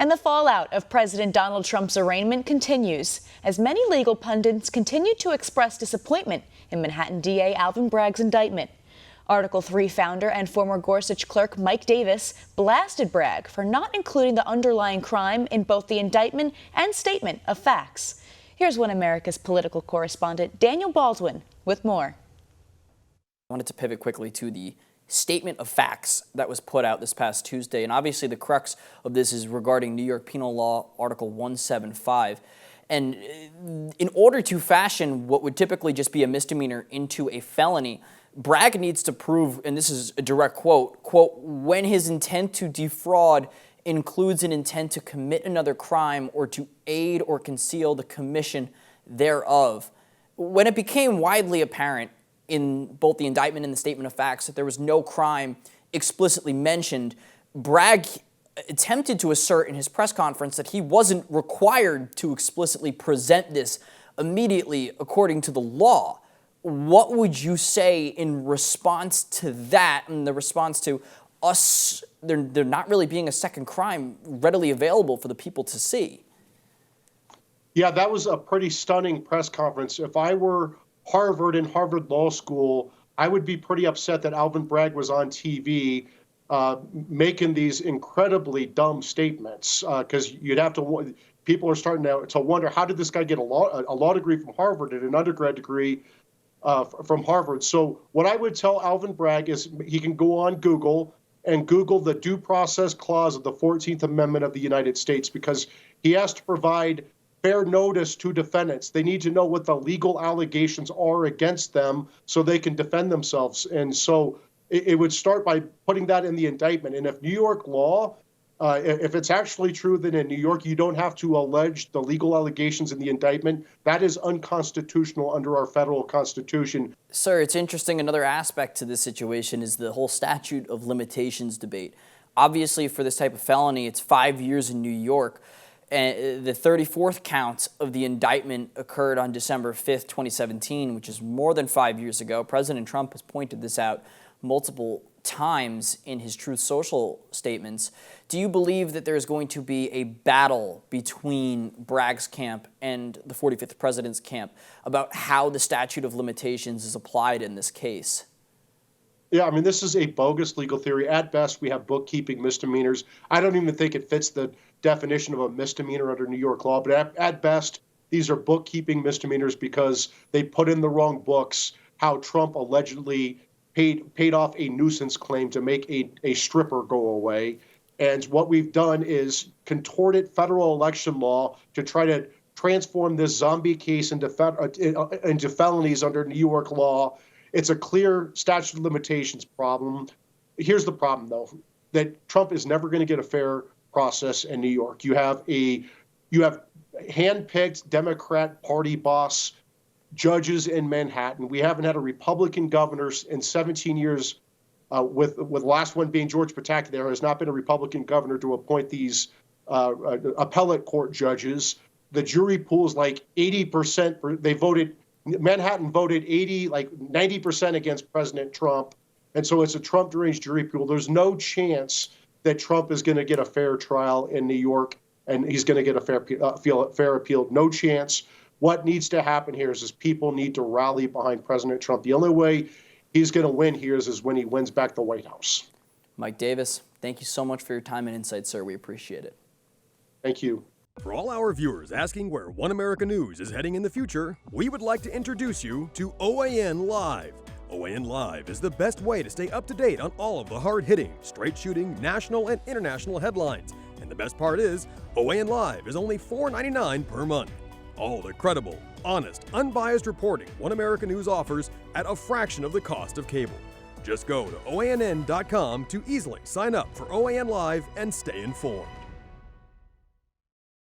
And the fallout of President Donald Trump's arraignment continues, as many legal pundits continue to express disappointment in Manhattan DA Alvin Bragg's indictment. Article 3 founder and former Gorsuch clerk Mike Davis blasted Bragg for not including the underlying crime in both the indictment and statement of facts. Here's One America's political correspondent Daniel Baldwin with more. I wanted to pivot quickly to the statement of facts that was put out this past Tuesday. And obviously the crux of this is regarding New York Penal Law Article 175. And in order to fashion what would typically just be a misdemeanor into a felony, Bragg needs to prove, and this is a direct quote, when his intent to defraud includes an intent to commit another crime or to aid or conceal the commission thereof. When it became widely apparent in both the indictment and the statement of facts that there was no crime explicitly mentioned, Bragg attempted to assert in his press conference that he wasn't required to explicitly present this immediately according to the law. What would you say in response to that, and the response to us, there not really being a second crime readily available for the people to see? Yeah, that was a pretty stunning press conference. If I were Harvard and Harvard Law School, I would be pretty upset that Alvin Bragg was on TV making these incredibly dumb statements, because you'd have to, people are starting to wonder, how did this guy get a law degree from Harvard and an undergrad degree from Harvard? So what I would tell Alvin Bragg is he can go on Google and Google the Due Process Clause of the 14th Amendment of the United States, because he has to provide fair notice to defendants. They need to know what the legal allegations are against them so they can defend themselves. And so it would start by putting that in the indictment. And if New York law, if it's actually true that in New York you don't have to allege the legal allegations in the indictment, that is unconstitutional under our federal constitution. Sir, it's interesting. Another aspect to this situation is the whole statute of limitations debate. Obviously, for this type of felony, it's 5 years in New York. And the 34th count of the indictment occurred on December 5th, 2017, which is more than 5 years ago. President Trump has pointed this out multiple times in his Truth Social statements. Do you believe that there is going to be a battle between Bragg's camp and the 45th president's camp about how the statute of limitations is applied in this case? Yeah, I mean, this is a bogus legal theory. At best, we have bookkeeping misdemeanors. I don't even think it fits the definition of a misdemeanor under New York law, but at best, these are bookkeeping misdemeanors because they put in the wrong books how Trump allegedly paid off a nuisance claim to make a stripper go away. And what we've done is contorted federal election law to try to transform this zombie case into felonies under New York law. It's a clear statute of limitations problem. Here's the problem, though, that Trump is never going to get a fair process in New York. You have handpicked Democrat Party boss judges in Manhattan. We haven't had a Republican governor in 17 years, with the last one being George Pataki. There has not been a Republican governor to appoint these appellate court judges. The jury pool is like 80%. Manhattan voted 90% against President Trump. And so it's a Trump deranged jury pool. There's no chance that Trump is going to get a fair trial in New York and he's going to get a fair appeal. No chance. What needs to happen here is people need to rally behind President Trump. The only way he's going to win here is when he wins back the White House. Mike Davis, thank you so much for your time and insight, sir. We appreciate it. Thank you. For all our viewers asking where One America News is heading in the future, we would like to introduce you to OAN Live. OAN Live is the best way to stay up to date on all of the hard-hitting, straight-shooting, national and international headlines. And the best part is, OAN Live is only $4.99 per month. All the credible, honest, unbiased reporting One America News offers at a fraction of the cost of cable. Just go to OANN.com to easily sign up for OAN Live and stay informed.